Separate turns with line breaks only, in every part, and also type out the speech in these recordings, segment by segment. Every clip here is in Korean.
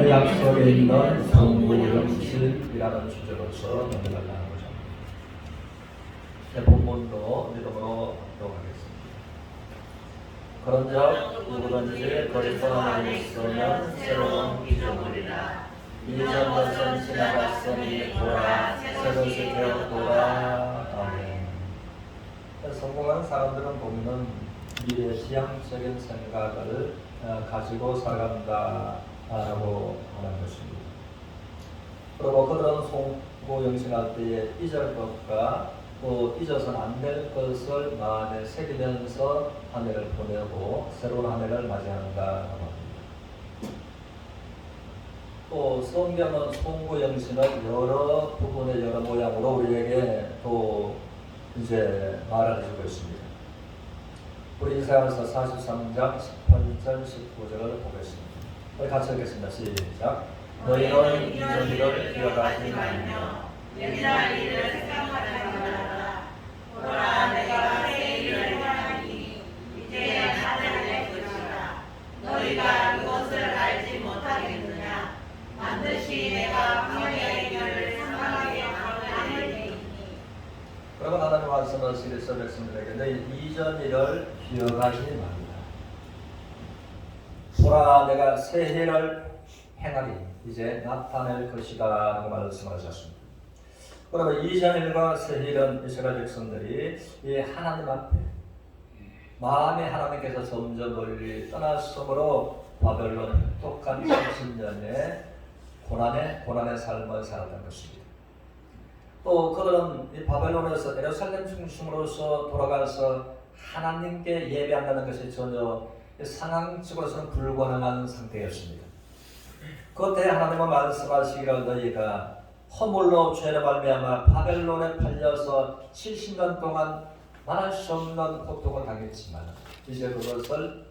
약속에 있는 성부영신이라는 주제로서 넘어가려는 거죠. 본문도 믿음으로 합독하겠습니다. 그런즉 누구든지 그리스도 안에 있으면 새로운 피조물이라. 이전 것은 지나갔으니 보라 새것이 되었도다. 아멘. 성공한 사람들은 보면은 미래 지향적인 생각을 가지고 살아간다라고 하는 것입니다. 그리고 그들은 송구영신할 때에 잊을 것과 또 잊어서는 안 될 것을 마음에 새기면서 한 해를 보내고 새로운 한 해를 맞이한다라고 합니다. 또 성경은 송구영신을 여러 부분의 여러 모양으로 우리에게 또 이제 말해주고 있습니다. 우리 이사야서 43장 18절 19절을 보겠습니다. 우리 같이 읽겠습니다. 시작. 너희는 이전 일을 기억하지 말며 옛날 일을 생각하지 말아라. 보라 내가 새 일을 행하니 이제 나타낼 것이라. 너희가 그것을 알지 못하겠느냐. 반드시 내가 광야의 길을 상하게 하려 하리니. 그러면 하나님 말씀하시기를 백성들에게 너희 이전 일을 기억하지 말라. 보라 내가 새 일을 행하리 이제 나타낼 것이다 라고 말씀하셨습니다. 그러면 이전 일과 새 일은 이스라엘 백성들이 이 하나님 앞에 마음이 하나님께서 점점 멀리 떠났으므로 바벨론 혹독한 30년의 고난의 삶을 살았던 것입니다. 또 그들은 이 바벨론에서 예루살렘 중심으로서 돌아가서 하나님께 예배한다는 것이 전혀 상황적으로서는 불가능한 상태였습니다. 그때 하나님은 말씀하시기를 너희가 허물로 죄를 말미암아 바벨론에 팔려서 70년 동안 말할 수 없는 고통을 당했지만 이제 그것을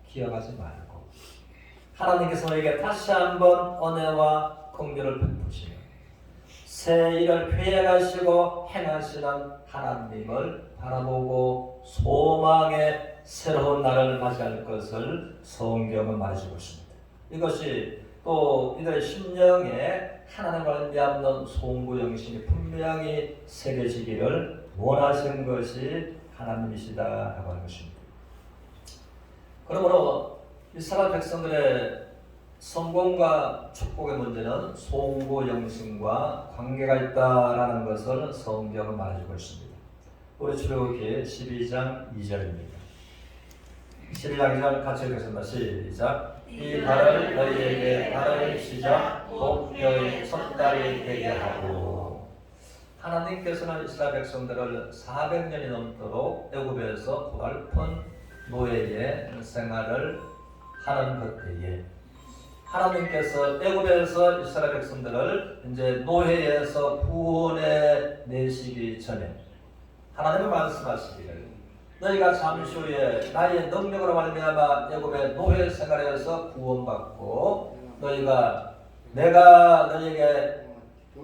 기억하지 말고 하나님께서 너희에게 다시 한번 은혜와 긍휼을 베푸시며 새 일을 계획하시고 행하시는 하나님을 바라보고 소망의 새로운 날을 맞이할 것을 성경은 말해주고 있습니다. 이것이 또 이들의 심령에 하나님을 닮는 송구영신이 분명히 새겨지기를 원하시는 것이 하나님이시다라고 하는 것입니다. 그러므로 이스라엘 백성들의 성공과 축복의 문제는 송구영신과 관계가 있다라는 것을 성경은 말해주고 있습니다. 우리 출애굽기 12장 2절입니다. 12장 2절 같이 읽겠습니다. 시작. 이 달을 너희에게 달을 시작 목표의 첫 달이 되게 하고. 하나님께서는 이스라엘 백성들을 400년이 넘도록 애굽에서 고달픈 노예의 생활을 하는 그때에 하나님께서 애굽에서 이스라엘 백성들을 이제 노예에서 구원해 내시기 전에 하나님은 말씀하시기를 너희가 잠시 후에 나의 능력으로 말미암아 애굽의 노예 생활에서 구원받고 너희가 내가 너희에게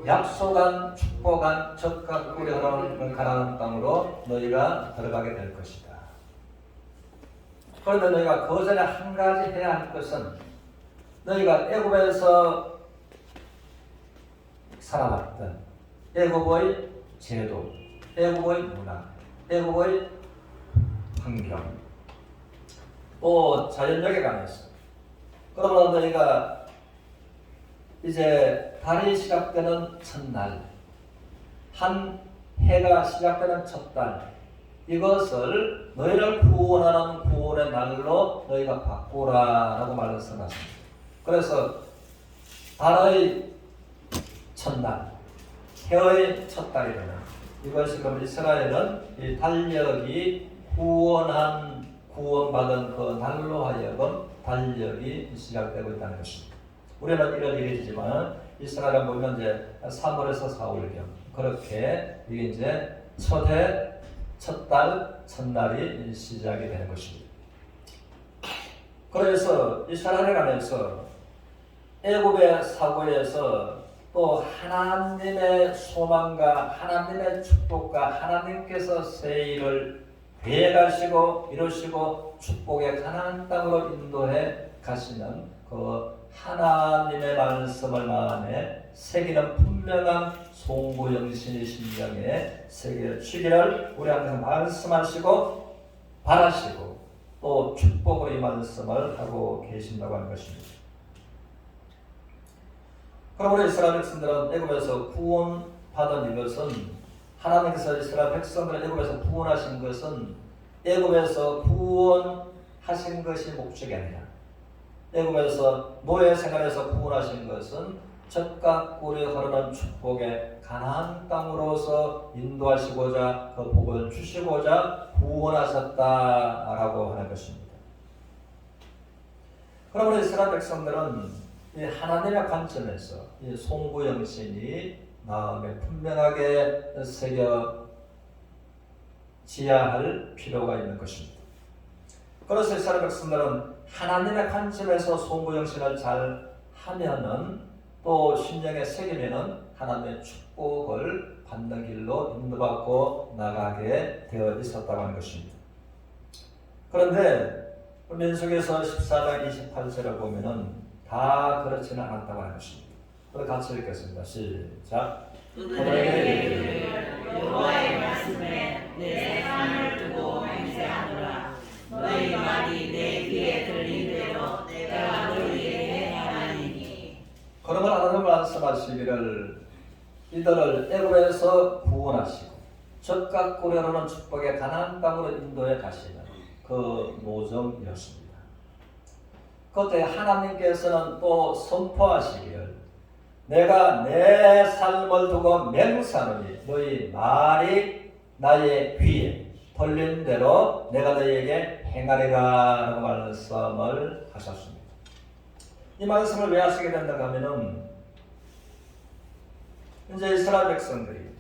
약속한 축복한 젖과 꿀이 흐르는 가나안 땅으로 너희가 들어가게 될 것이다. 그런데 너희가 그 전에 한 가지 해야 할 것은 너희가 애굽에서 살아왔던 애굽의 제도, 애굽의 문화, 애굽의 환경, 또 자연력에 관해서 그러면 너희가 이제 달이 시작되는 첫날, 한 해가 시작되는 첫달 이것을 너희를 구원하는 구원의 날로 너희가 바꾸라라고 말씀하십니다. 그래서 달의 첫날, 해의 첫달이 되는 이것이 그럼 이스라엘은 이 달력이 구원받은 그 날로 하여금 달력이 시작되고 있다는 것입니다. 우리는 1월 1일이지만 이스라엘은 보면 이제 3월에서 4월경 그렇게 이게 이제 첫달, 첫날이 시작이 되는 것입니다. 그래서 이스라엘에 관해서 애굽의 사고에서 또 하나님의 소망과 하나님의 축복과 하나님께서 새 일을 계획하시고 이루시고 축복의 가나안 땅으로 인도해 가시는 그 하나님의 말씀을 마음에 새기는 분명한 송구영신의 심령에 새겨주기를 우리 항상 말씀하시고 바라시고 또 축복으로 이 말씀을 하고 계신다고 하는 것입니다. 그럼 우리 이스라엘 백성들은 애굽에서 구원받은 이것은 하나님께서 이스라엘 백성들을 애굽에서 구원하신 것은 애굽에서 구원하신 것이 목적이 아니라 애굽에서 노예 생활에서 구원하신 것은 젖과 꿀이 흐르는 축복의 가나안 땅으로서 인도하시고자 그 복을 주시고자 구원하셨다라고 하는 것입니다. 그러므로 이스라엘 백성들은 이 하나님의 관점에서 이 송구영신이 마음에 분명하게 새겨지어야 할 필요가 있는 것입니다. 그래서 이스라엘 백성들은 하나님의 관점에서 송구영신을 잘 하면은 또 심령에 새기면은 하나님의 축복을 받는 길로 인도받고 나가게 되어 있었다고 하는 것입니다. 그런데 민수기에서 14장 28절을 보면은 다 그렇지는 않았다고 하는 것입니다. 우리 같이 읽겠습니다. 시작.
그들에게 여호와의 말씀에 내 산을 두고 맹세하노라. 너희 말이 내 귀에 들린 대로 내가 너희에게 하나니니.
그러면 하나님 말씀하시기를 이들을 애굽에서 구원하시고 젖과 꿀이 흐르는 축복의 가나안 땅으로 인도해 가시는 그 모종이었습니다. 그때 하나님께서는 또 선포하시기를 내가 내 삶을 두고 맹세하노니 너희 말이 나의 귀에 들린 대로 내가 너희에게 행하리라 라고 말씀을 하셨습니다. 이 말씀을 왜 하시게 된다고 하면은 이제 이스라엘 백성들이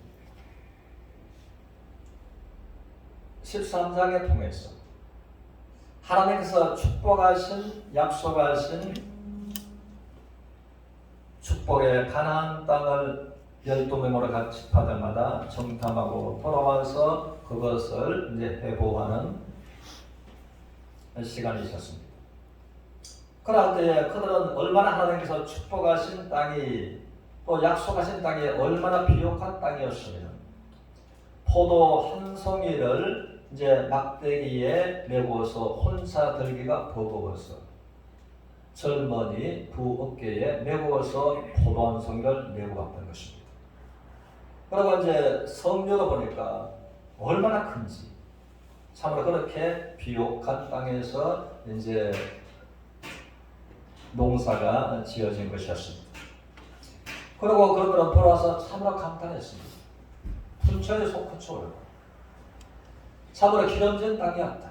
13장에 통해서 하나님께서 축복하신 약속하신 축복의 가나안 땅을 12명으로 각 지파들마다 정탐하고 돌아와서 그것을 이제 회복하는 시간이 있었습니다. 그럴 때에 그들은 얼마나 하나님께서 축복하신 땅이 또 약속하신 땅이 얼마나 비옥한 땅이었으면 포도 한 송이를 이제 막대기에 메고서 혼자 들기가 버거워서 젊은이 두 어깨에 메고서 포도 한 송이를 메고 갔던 것입니다. 그리고 이제 성묘도 보니까 얼마나 큰지 참으로 그렇게 비옥한 땅에서 이제 농사가 지어진 것이었습니다. 그리고 그들은 돌아와서 참으로 감탄했습니다. 순천이 솟구쳐 오르고 참으로 기름진 땅이었다.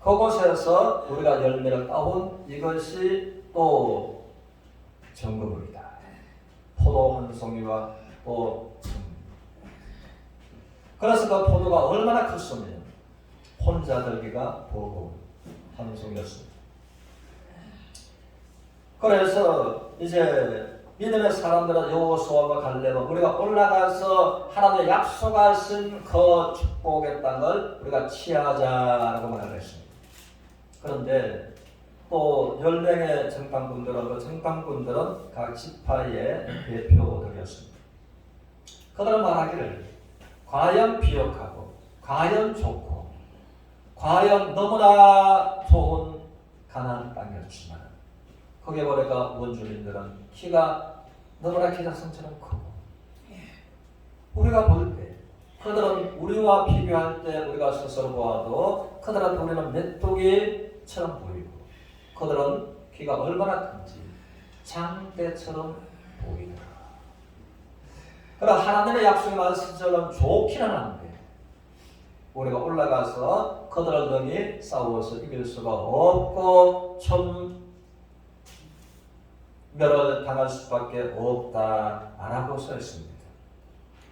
그곳에서 우리가 열매를 따온 이것이 또 정금물이다. 포도 한 송이와 또 그래서 그 포도가 얼마나 컸으면 혼자 들기가 버거운 한 송이였습니다. 그래서 이제 믿음의 사람들은 여호수아와 갈렙은 우리가 올라가서 하나님의 약속하신 그 축복의 땅을 우리가 취하자라고 말을 했습니다. 그런데 또 10명의 정탐꾼들은 그 정탐꾼들은 각 지파의 대표들이었습니다. 그들은 말하기를 과연 비옥하고 과연 좋고 과연 너무나 좋은 가나안 땅이었지만 거기에 보니까 원주민들은 키가 너무나 기자성처럼 크고 우리가 볼 때 그들은 우리와 비교할 때 우리가 스스로 보아도 그들한테 우리는 메뚜기처럼 보이고 그들은 키가 얼마나 큰지 장대처럼 보이더라. 그러나 하나님의 약속의 말씀처럼 좋기는 한데 우리가 올라가서 그들을 능히 싸워서 이길 수가 없고 멸을 당할 수밖에 없다라고 써 있습니다.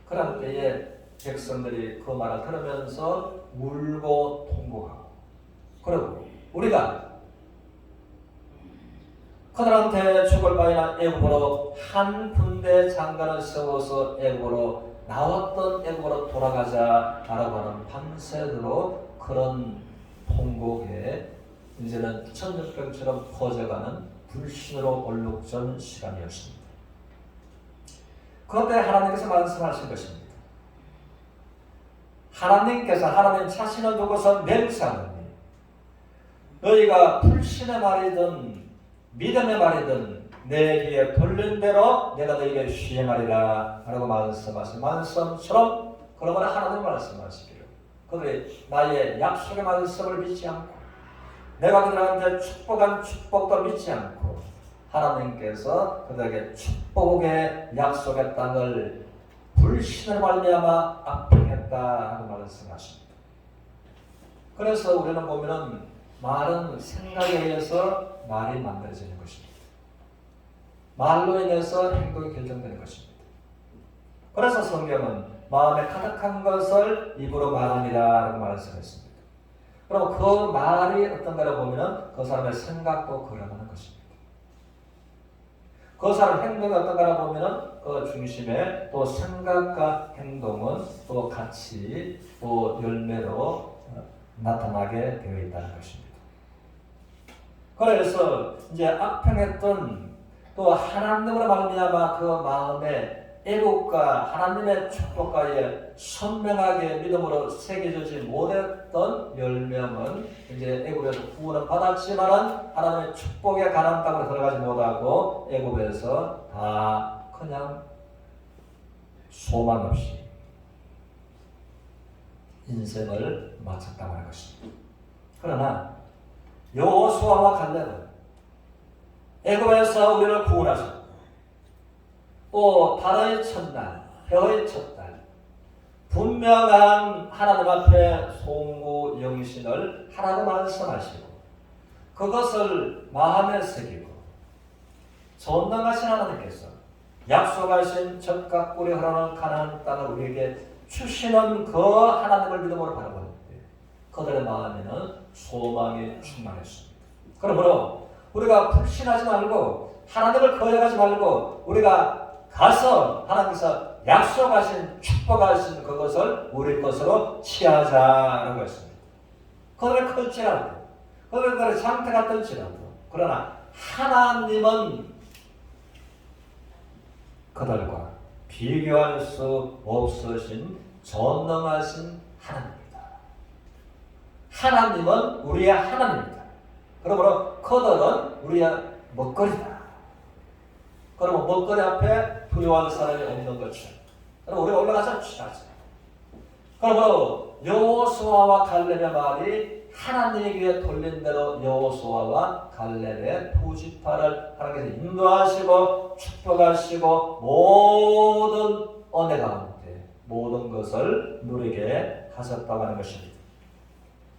그럴 때에 백성들이 그 말을 들으면서 울고 통곡하고 그리고 우리가 그들한테 죽을 바에나 애굽으로 한 군대 장관을 세워서 애굽으로 나왔던 애굽으로 돌아가자라고 하는 밤새도록 그런 통곡에 이제는 천년병처럼 퍼져가는 불신으로 얼룩전 시간이었습니다. 그때 하나님께서 말씀하신 것입니다. 하나님 자신을 두고서 맹세하노니 너희가 불신의 말이든 믿음의 말이든 내 귀에 돌린 대로 내가 너희에게 시행하리라 라고 말씀하신 말씀처럼 그러므로 하나님 말씀하시기를 그들이 나의 약속의 말씀을 믿지 않고 내가 그들한테 축복한 축복도 믿지 않고 하나님께서 그들에게 축복의 약속의 땅을 불신을 말미암아 압행했다라고 말씀하십니다. 그래서 우리는 보면은 말은 생각에 의해서 말이 만들어지는 것입니다. 말로 인해서 행동이 결정되는 것입니다. 그래서 성경은 마음에 가득한 것을 입으로 말합니다라고 말씀했습니다. 그럼 그 말이 어떤가를 보면은 그 사람의 생각도 걸어가는 것입니다. 그 사람 행동이 어떤가를 보면은 그 중심에 또 생각과 행동은 또 같이 또 열매로 나타나게 되어 있다는 것입니다. 그래서 이제 악평했던 또 하나님으로 말미암아 그 마음에 애국과 하나님의 축복과에 선명하게 믿음으로 새겨지지 못했던 열명은 이제 애굽에서 구원을 받았지만은 하나님의 축복의 가나안 땅으로 들어가지 못하고 애굽에서 다 그냥 소망 없이 인생을 마쳤다고 하는 것입니다. 그러나 여호수아와 갈렙은 애굽에서 우리를 구원하셨고 또 달의 첫날, 해의 첫날 분명한 하나님 앞에 송구 영신을 하라고 말씀하시고 그것을 마음에 새기고 전능하신 하나님께서 약속하신 젖과 꿀이 흐르는 가나안 땅을 우리에게 주시는 그 하나님을 믿음으로 바라보는데 그들의 마음에는 소망이 충만했습니다. 그러므로 우리가 불신하지 말고 하나님을 거역하지 말고 우리가 가서 하나님께서 약속하신 축복하신 그것을 우리 것으로 취하자는 것입니다. 그들의 클지라도 그들의 상태가 뜰지라도 그러나 하나님은 그들과 비교할 수 없으신 전능하신 하나님입니다. 하나님은 우리의 하나님입니다. 그러므로 그들은 우리의 먹거리다. 그러면 먹거리 앞에 두려워하는 사람이 없는 것처럼 그럼 우리가 올라가서 취하자. 그러므로 여호수아와 갈렙의 말이 하나님의 귀에 돌린 대로 여호수아와 갈렙의 부지파를 하나님께서 인도하시고 축복하시고 모든 은혜 가운데 모든 것을 누리게 하셨다고 하는 것입니다.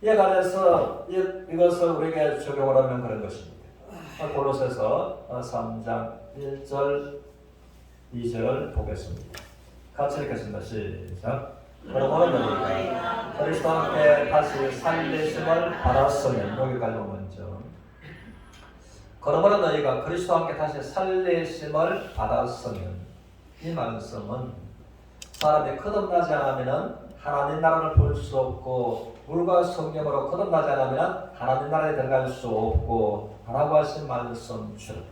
이에 관해서 이것을 우리에게 적용을 하면 그런 것입니다. 골로새서 3장 1절 2절 보겠습니다. 같이 읽겠습니다. 시작. 그러므로 너희가 그리스도와 함께 다시 살리심을 받았으면 여기까지 먼저 그러므로 너희가 그리스도와 함께 다시 살리심을 받았으면 이 말씀은 사람이 거듭나지 않으면 하나님 나라를 볼 수 없고 물과 성령으로 거듭나지 않으면 하나님 나라에 들어갈 수 없고 라고 하신 말씀처럼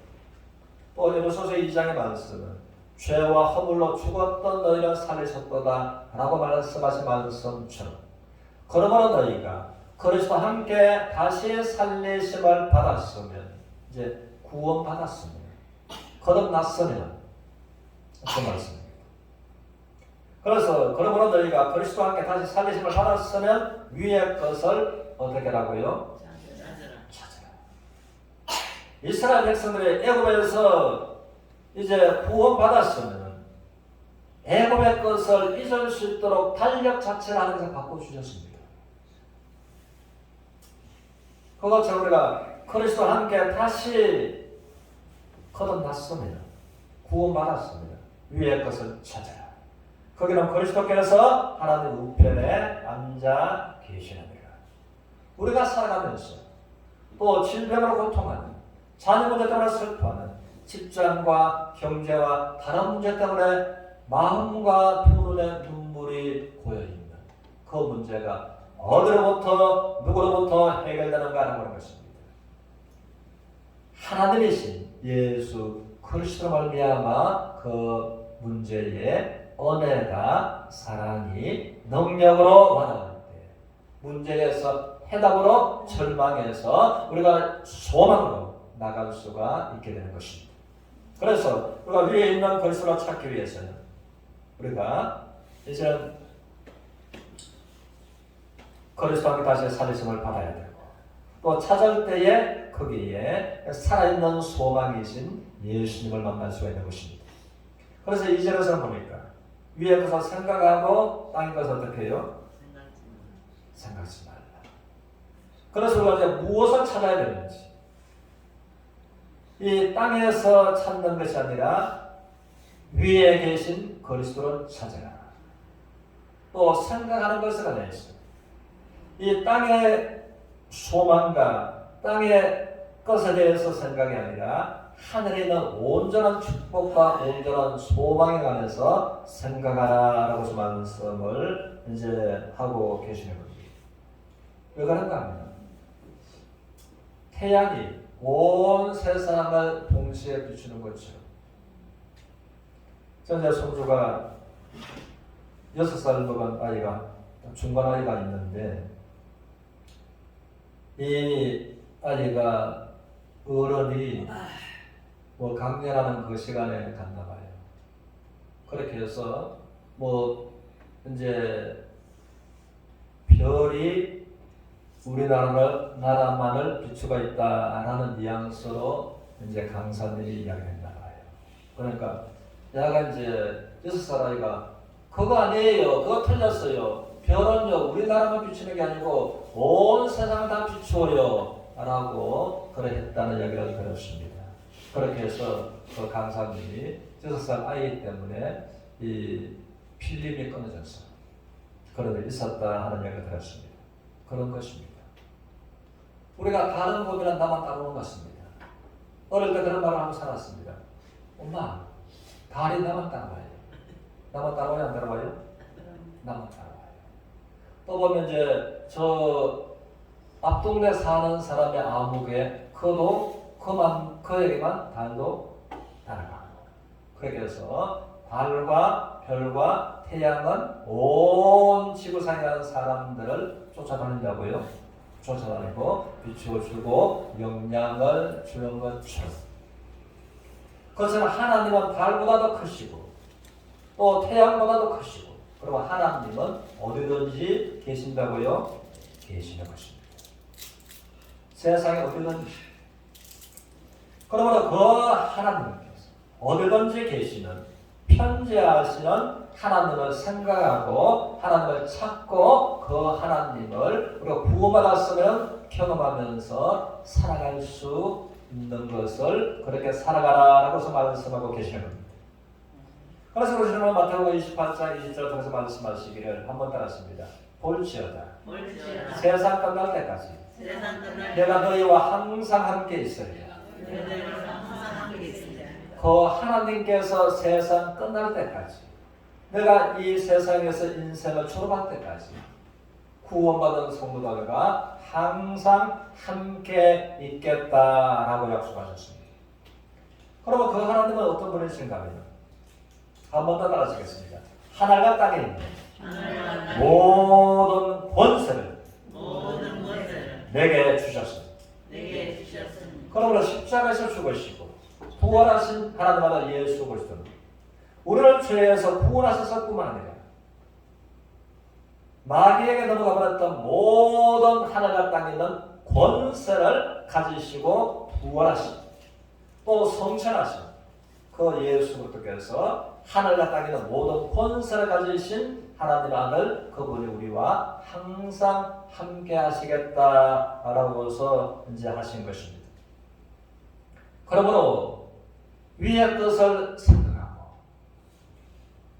또 에베소서 2장의 말씀은 죄와 허물로 죽었던 너희를 살리셨도다 라고 말씀하신 말씀처럼 그러므로 너희가 그리스도와 함께 다시 살리심을 받았으면 이제 구원받았으면 거듭났으면 그 말씀입니다. 그래서 그러므로 너희가 그리스도와 함께 다시 살리심을 받았으면 위의 것을 어떻게 하라고요? 찾으라. 이스라엘 백성들이 애굽에서 이제 구원받았으면 애굽의 것을 잊을 수 있도록 달력 자체를 하나님께서 바꿔주셨습니다. 그것처럼 우리가 그리스도와 함께 다시 거듭났습니다. 구원받았습니다. 위의 것을 찾아라. 거기는 그리스도께서 하나님 우편에 앉아 계시느니라. 우리가 살아가면서 또 질병으로 고통하는 자녀 문제 때문에 슬퍼하는 직장과 경제와 다른 문제 때문에 마음과 두 눈에 눈물이 고여있는 그 문제가 어디로부터 누구로부터 해결되는가 하는 것입니다. 하나님이신 예수 그리스도로 말미암아 그 문제의 은혜가 사랑이 능력으로 와닿을 때 문제에서 해답으로 절망해서 우리가 소망으로 나갈 수가 있게 되는 것입니다. 그래서 우리가 위에 있는 그리스도를 찾기 위해서는 우리가 이제는 그리스도와 함께 다시 살리심을 받아야 되고 또 찾을 때에 거기에 살아있는 소망이신 예수님을 만날 수가 있는 것입니다. 그래서 이 절에서 보니까 위에 것을 생각하고 땅의 것을 어떻게 해요? 생각하지 말라. 그래서 우리가 이제 무엇을 찾아야 되는지 이 땅에서 찾는 것이 아니라 위에 계신 그리스도를 찾아라. 또 생각하는 것을 하나 있어요. 이 땅의 소망과 땅의 것에 대해서 생각이 아니라 하늘에 있는 온전한 축복과 온전한 소망에 관해서 생각하라라고 말씀을 이제 하고 계시는 겁니다. 왜 그런가 하면 태양이 온 세상을 동시에 비추는 것처럼 현재 손주가 6살 먹은 아이가 중간 아이가 있는데 이 아이가 어른이 뭐 강연하는 그 시간에 갔나 봐요. 그렇게 해서 뭐 이제 별이 우리나라만을 비추고 있다라는 뉘앙스로 이제 강사님이 이야기했나 봐요. 그러니까 내가 이제 6살 아이가 그거 아니에요. 그거 틀렸어요. 별은요 우리나라만 비추는 게 아니고 온 세상을 다 비추어요 라고 그랬다는 이야기를 들었습니다. 그렇게 해서 그 강사님이 6살 아이 때문에 이 필름이 끊어져서 그런 일이 있었다 하는 이야기를 들었습니다. 그런 것입니다. 우리가 다른 법이란 나만 따르는 것 같습니다. 어릴 때 그런 말을 하고 살았습니다. 엄마, 달이 나만 따라와요. 나만 따라와요? 안 따라와요? 나만 따라와요. 또 보면 이제 저 앞동네 사는 사람의 아무개 그도 그에게만 달도 따라가고 그렇게 해서 달과 별과 태양은 온 지구상에 있는 사람들을 쫓아다닌다고요. 쫓아다니고 비추어주고 영향을 주는 것처럼 그것은 하나님은 달보다도 크시고 또 태양보다도 크시고 그리고 하나님은 어디든지 계신다고요? 계시는 것입니다. 세상에 어디든지 그러므로 그 하나님께서 어디든지 계시는 편재하시는 하나님을 생각하고 하나님을 찾고 그 하나님을 우리가 구원받았으면 경험하면서 살아갈 수 있는 것을 그렇게 살아가라라고 말씀하고 계시는 겁니다. 그래서 우리는 마태복음 28장 20절 통해서 말씀하시기를 한번 따랐습니다. 볼지어다 세상 끝날 때까지 내가 너희와 항상 함께 있으리라. 그 하나님께서 세상 끝날 때까지 내가 이 세상에서 인생을 졸업할 때까지 구원받은 성도들과 항상 함께 있겠다라고 약속하셨습니다. 그러면 그 하나님은 어떤 분이신가 하면 한 번 더 따라하시겠습니다. 하늘과 땅에 있는 모든 권세를 내게 주셨습니다. 그러므로 십자가에서 죽으시고 부활하신 하나님 아들 예수 그리스도는 우리를 죄에서 구원하셔서 뿐만 아니라 마귀에게 넘어가 버렸던 모든 하늘과 땅에 있는 권세를 가지시고 부활하신 또 성천하신 그 예수 그리스도께서 하늘과 땅에 있는 모든 권세를 가지신 하나님 아들 그분이 우리와 항상 함께 하시겠다라고서 이제 하신 것입니다. 그러므로 위의 것을 생각하고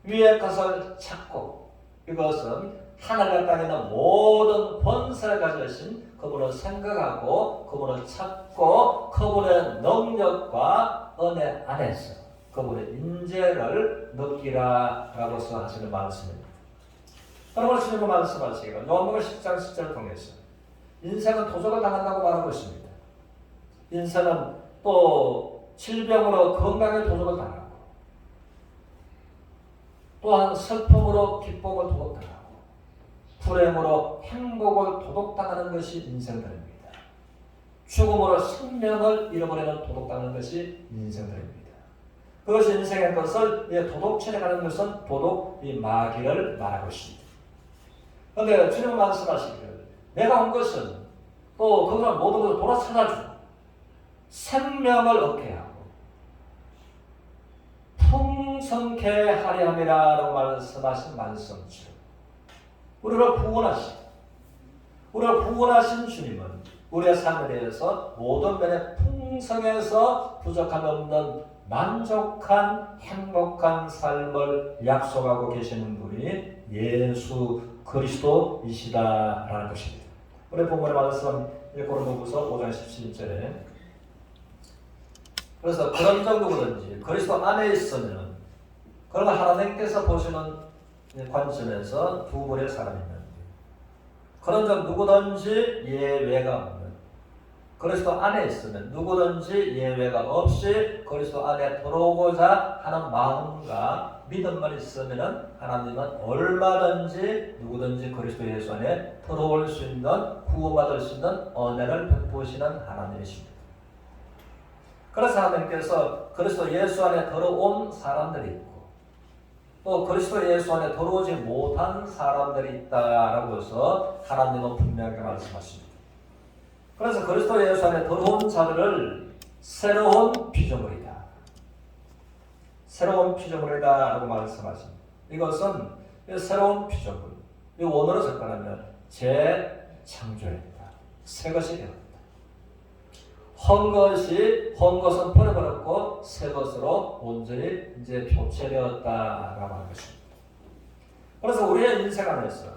위의 것을 찾고 이것은 하늘과 땅에 있는 모든 권세를 가지신 그분을 생각하고 그분을 찾고 그분의 능력과 은혜 안에서 그분의 인재를 느끼라라고서 하시는 말씀입니다. 그러므로 주님은 말씀하시기를 요한복음 10장 10절을 통해서 인생은 도적을 당한다고 말하고 있습니다. 인생은 또 질병으로 건강에 도둑을 당하고, 또한 슬픔으로 기쁨을 도둑당하고, 불행으로 행복을 도둑당하는 것이 인생들입니다. 죽음으로 생명을 잃어버리는 도둑당하는 것이 인생들입니다. 그것이 인생의 것을 도둑질해 가는 것은 도둑 이 마귀를 말하고 있습니다. 그런데 주님은 말씀하시기를 내가 온 것은 또 그들은 모든 것을 돌아찾아주고 생명을 얻게 하고 풍성케 하려 함이라고 말씀하신 말씀처럼 우리를 구원하신 주님은 우리의 삶에 대해서 모든 면에 풍성해서 부족함이 없는 만족한 행복한 삶을 약속하고 계시는 분이 예수 그리스도이시다라는 것입니다. 우리 본문의 말씀 고린도후서 5장 17절에 그래서 그런 적 누구든지 그리스도 안에 있으면 그러나 하나님께서 보시는 관점에서 두 분의 사람이 있는데 그런 적 누구든지 예외가 없는 그리스도 안에 있으면 누구든지 예외가 없이 그리스도 안에 들어오고자 하는 마음과 믿음만 있으면 하나님은 얼마든지 누구든지 그리스도 예수 안에 들어올 수 있는 구원받을 수 있는 은혜를 베푸시는 하나님이십니다. 그래서 하나님께서 그리스도 예수 안에 들어온 사람들이 있고 또 그리스도 예수 안에 들어오지 못한 사람들이 있다라고 해서 하나님은 분명하게 말씀하십니다. 그래서 그리스도 예수 안에 들어온 자들을 새로운 피조물이다. 새로운 피조물이다라고 말씀하십니다. 이것은 새로운 피조물. 이 원어로 접근하면 재창조했다. 새 것이 되었다. 헌 것은 버려버렸고 새 것으로 온전히 이제 교체되었다라고 하는 것입니다. 그래서 우리의 인생 안에서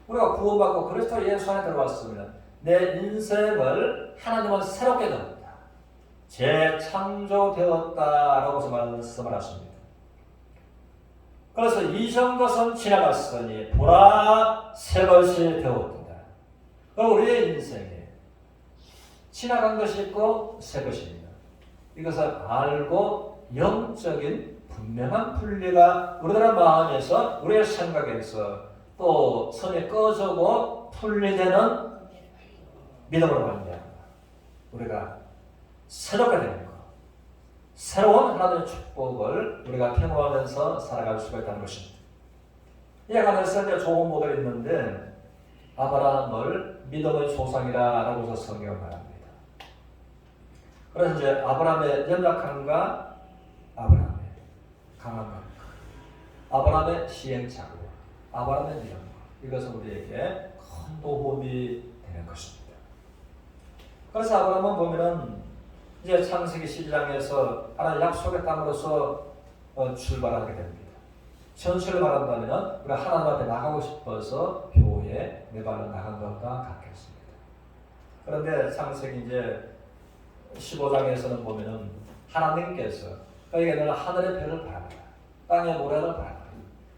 우리가 구원받고 그리스도 예수 안에 들어왔으면 내 인생을 하나님은 새롭게 되었다. 재창조되었다라고 말씀을 하십니다. 그래서 이전 것은 지나갔으니 보라 새 것이 되었다. 우리의 인생에 지나간 것이 있고 새 것입니다. 이것을 알고 영적인 분명한 분리가 우리들의 마음에서 우리의 생각에서 또 선이 꺼지고 분리되는 믿음으로 말미암아 우리가 새롭게 되는 것, 새로운 하나님의 축복을 우리가 경험하면서 살아갈 수가 있다는 것입니다. 이에 관해서 이제 좋은 모델이 있는데 아브라함을 믿음의 조상이라고 해서 성경을 말합니다. 그래서 이제 아브라함의 연약함과 아브라함의 강함과 아브라함의 시행착오, 아브라함의 믿음, 이것은 우리에게 큰 도움이 되는 것입니다. 그래서 아브라함은 보면은 이제 창세기 12장에서 하나님 약속의 땅으로서 출발하게 됩니다. 전체를 말한다면 우리가 하나님 앞에 나가고 싶어서 교회에 내 발로 나간 것과 같겠습니다. 그런데 창세기 이제 15장에서는 보면은 하나님께서 그에게 너는 하늘의 별을 바라라, 땅의 모래를 바라라.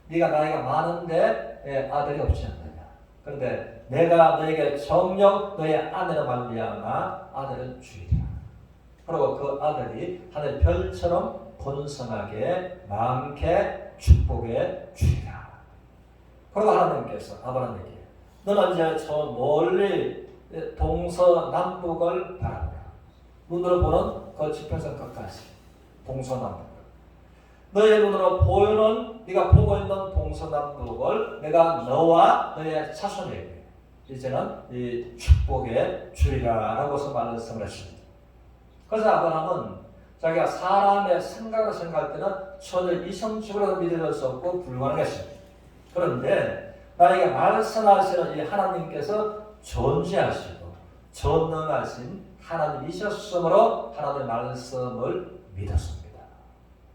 네가 나이가 많은데 아들이 없지 않느냐. 그런데 내가 너에게 정녕 너의 아내로 말미암아 아들을 주리라. 그리고 그 아들이 하늘 별처럼 번성하게 많게 축복해 주리라. 그리고 하나님께서 아브라함에게 너는 이제 저 멀리 동서남북을 바라보라. 눈으로 보는 그 지평선 끝까지 동서남북. 너의 눈으로 보이는 네가 보고 있는 동서남북을 내가 너와 너의 자손에게 이제는 이 축복에 주리라라고서 말씀을 했습니다. 그래서 아브라함은 자기가 사람의 생각으로 생각할 때는 전혀 이성적으로 믿어질 수 없고 불가능했습니다. 그런데 나에게 말씀하시는 이 하나님께서 존재하시고 전능하신 하나님이셨으므로 하나님의 말씀을 믿었습니다.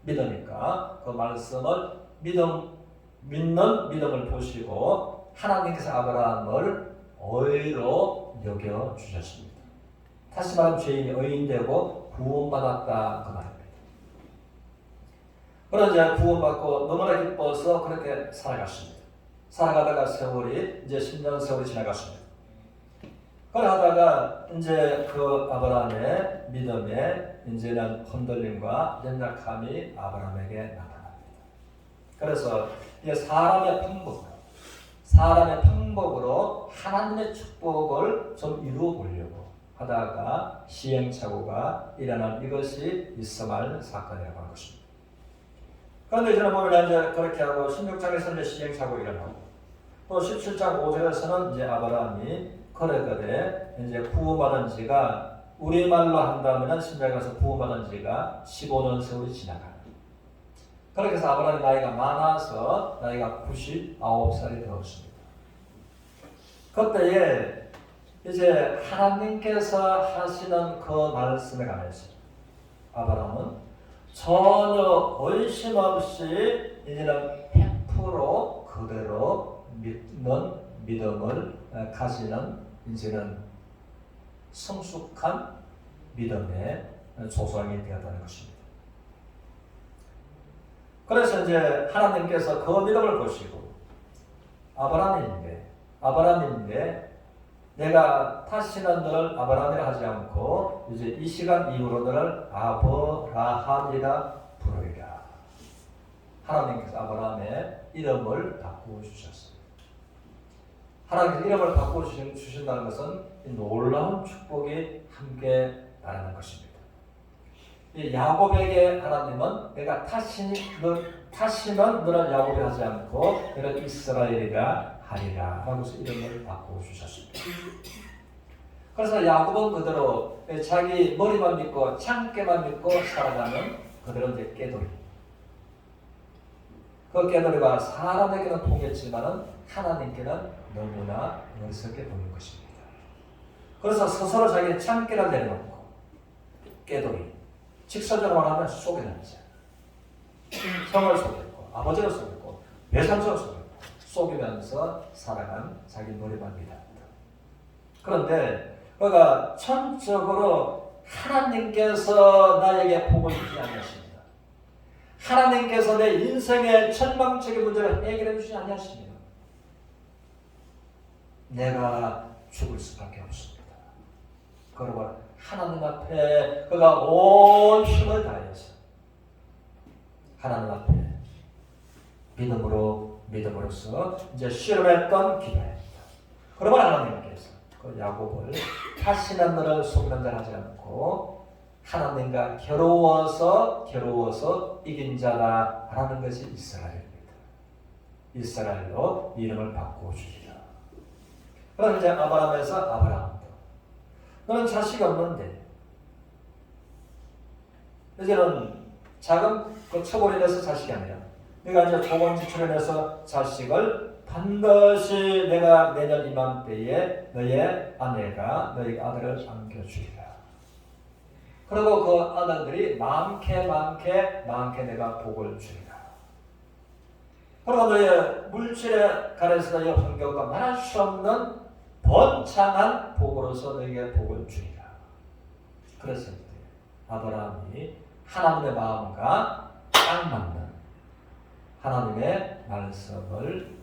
믿으니까 그 말씀을 믿는 믿음을 보시고 하나님께서 아브라함을 의로 여겨주셨습니다. 다시 말하면 죄인이 의인되고 구원받았다 그 말입니다. 그러나 이제 구원받고 너무나 기뻐서 그렇게 살아갔습니다. 살아가다가 세월이 이제 10년 세월이 지나갔습니다. 그래 하다가 이제 그 아브라함의 믿음에 이제는 흔들림과 연약함이 아브라함에게 나타납니다. 그래서 이게 사람의 방법으로 하나님의 축복을 좀 이루어 보려고 하다가 시행착오가 일어난 이것이 이스마엘 사건이라고 하는 것입니다. 그런데 이제는 보면 이제 그렇게 하고 16장에서 이제 시행착오 일어나고 또 17장 5절에서는 이제 아브라함이 그러거든 이제 부음받은 지가 우리말로 한다면 신약에 가서 부음받은 지가 15년 세월이 지나가는. 그렇게 해서 아브라함이 나이가 많아서 나이가 99살이 되었습니다. 그때에 이제 하나님께서 하시는 그 말씀에 관해서 아브라함은 전혀 의심 없이 이제는 100% 그대로 믿는 믿음을 가지는 이제는 성숙한 믿음의 조상이 되었다는 것입니다. 그래서 이제 하나님께서 그 믿음을 보시고 아브라함인데 내가 다시는 너를 아브라함이라 하지 않고 이제 이 시간 이후로 너를 아브라함이라 부르리라. 하나님께서 아브라함의 이름을 바꾸어 주셨습니다. 하나님께서 이름을 바꾸어 주신다는 것은 놀라운 축복이 함께 나타나는 것입니다. 이 야곱에게 하나님은 내가 다시는 너를 야곱이 하지 않고 너를 이스라엘이라 하리라 하고서 이름을 바꾸어 주셨습니다. 그래서 야곱은 그대로 자기 머리만 믿고 창깨만 믿고 살아가는 그대로 이제 깨돌이. 그 깨돌이가 사람에게는 통했지만은 하나님께는 너무나 어리석게 보이는 것입니다. 그래서 스스로 자기 창깨를 내려놓고 깨돌이, 직설적으로 말하면 속이는 자, 형을 속였고 아버지를 속였고 외삼촌을 속이면서 살아간 자기 머리만 믿었다. 그런데 그가 전적으로 하나님께서 나에게 복을 주지 않으십니다. 하나님께서 내 인생의 절망적인 문제를 해결해 주지 않으십니다. 내가 죽을 수밖에 없습니다. 그러고 하나님 앞에 그가 온 힘을 다해서 하나님 앞에 믿음으로써 이제 실험했던 기도입니다. 그러면 하나님께서 그 야곱을 다시는 너를 속이는 자를 하지 않고 하나님과 겨루어서 이긴 자다라는 것이 이스라엘입니다. 이스라엘로 이름을 바꾸어 주시라. 그럼 이제 아브라함에서 아브라함도 너는 자식이 없는데 이제는 작은 그 처벌에 인해서 자식이 아니라 내가 이제 보건지출해내서 자식을 반드시 내가 내년 이맘때에 너의 아내가 너희 아들을 안겨주리라. 그리고 그 아들들이 많게 내가 복을 주리라. 그리고 너의 물질에 관해서 너의 환경과 말할 수 없는 번창한 복으로서 너에게 복을 주리라. 그랬을 때 아브라함이 하나님의 마음과 딱 맞는 하나님의 말씀을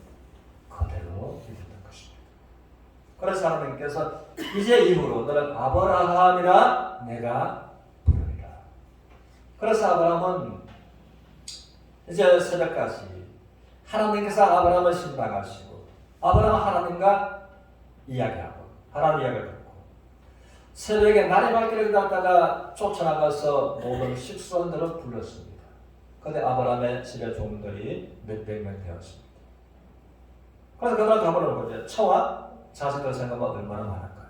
그대로 믿었던 것입니다. 그래서 하나님께서 이제 이후로 너를 아브라함이라 내가 부르리라. 그래서 아브라함은 이제 새벽까지 하나님께서 아브라함을 신박하시고 아브라함은 하나님과 이야기하고 하나님 이야기를 듣고 새벽에 날이 밝기를 기다렸다가 쫓아나가서 모든 식선들을 불렀습니다. 그런데 아브라함의 집의 종들이 몇백 명 되었습니다. 그래서 그들은 가보는 거죠. 처와 자식들 생각하면 얼마나 많을까요?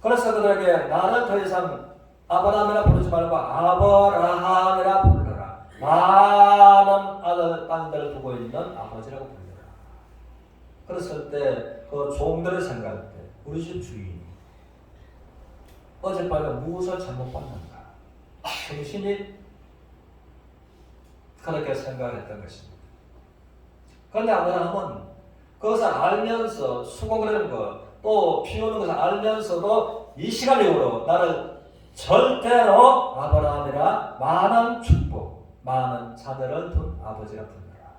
그래서 그들에게 나를 더 이상 아브라함이라 부르지 말고 아브라함이라 불러라. 많은 아들, 딸들을 두고 있는 아버지라고 불러라. 그랬을 때 그 종들을 생각할 때 우리 집 주인이 어젯밤에 무엇을 잘못 봤는가? 정신이 그렇게 생각했던 것입니다. 그런데 아브라함은 그것을 알면서 수고를 하는 것, 또 피우는 것을 알면서도 이 시간 이후로 나를 절대로 아브라함이라 많은 축복, 많은 자녀를 둔 아버지라 불러라.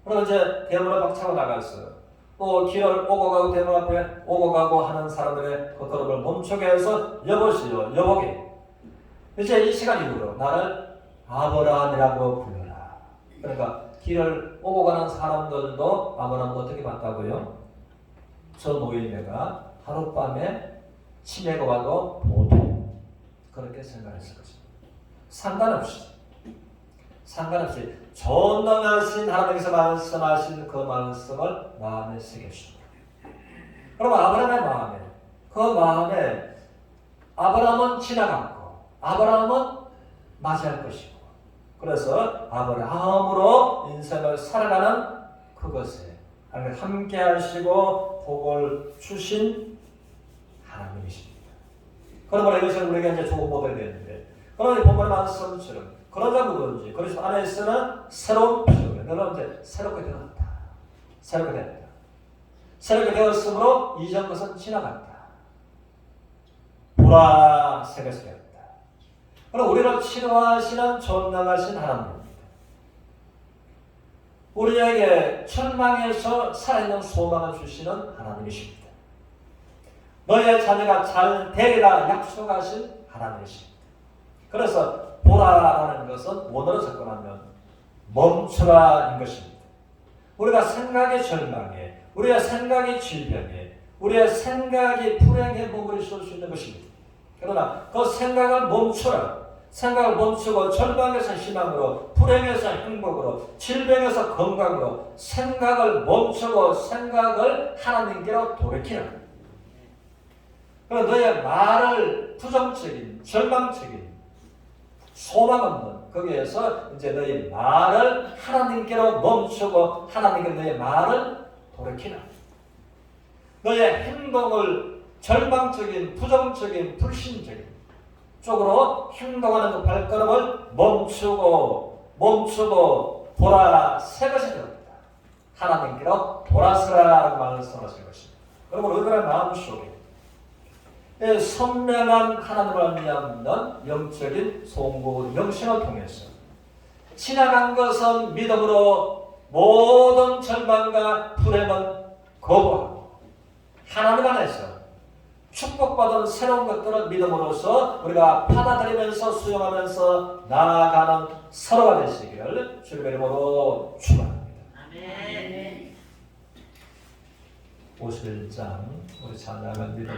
그리고 이제 대문을 막 차고 나갔어요. 또 길을 오고 가고 대문 앞에 오고 가고 하는 사람들의 그 걸음을 멈추게 해서 여보시오 여보게 이제 이 시간 이후로 나를 아브라함이라고 불러라. 그러니까 길을 오고 가는 사람들도 아브라함을 어떻게 봤다고요? 저 노인네가 하룻밤에 치매가 와도 보통 그렇게 생각했을 것입니다. 상관없이 전능하신 하나님께서 말씀하신 그 말씀을 마음에 새깁시다. 그러면 아브라함의 마음에 아브라함은 지나갔고 아브라함은 맞이할 것이고 그래서 아브라함으로 인생을 살아가는 그것에 함께 하시고 복을 주신 하나님이십니다. 그러므로 이것은 우리가 이제 좋은 모델이 되는데 그러나 본문의 말씀처럼 그러자 누구든지 그리스도 안에서는 새로운 피조물 여러분 새롭게 되었다. 새롭게 되었다. 새롭게 되었으므로 이전 것은 지나갔다. 보라 새 것이 되었다. 그럼 우리를 치료하시는 전능하신 하나님입니다. 우리에게 절망에서 살아있는 소망을 주시는 하나님이십니다. 너의 자녀가 잘 되리라 약속하신 하나님이십니다. 그래서 보라라는 것은 원어로 접근하면 멈춰라인 것입니다. 우리가 생각의 절망에, 우리의 생각의 질병에, 우리의 생각이 불행에 머무를 수 있는 것입니다. 그러나 그 생각을 멈춰라. 생각을 멈추고 절망에서 희망으로, 불행에서 행복으로, 질병에서 건강으로 생각을 멈추고 생각을 하나님께로 돌이키라. 그럼 너의 말을 부정적인, 절망적인, 소망 없는 거기에서 이제 너희 말을 하나님께로 멈추고 하나님께 너의 말을 돌이키라. 너의 행동을 절망적인, 부정적인, 불신적인 쪽으로 행동하는 그 발걸음을 멈추고 보라 새 것이 되었다. 하나님께로 돌아서라라고 말씀하신 것입니다. 여러분 우리들의 마음속에 선명한 하나님을 믿는 영적인 송구 영신을 통해서 지나간 것은 믿음으로 모든 절망과 불행은 거부하고 하나님 안에서 축복받은 새로운 것들을 믿음으로써 우리가 받아들이면서 수용하면서 나아가는 서로가 되시기를 주님의 이름으로 축원합니다.
아멘.
51장 우리 찬양은 믿음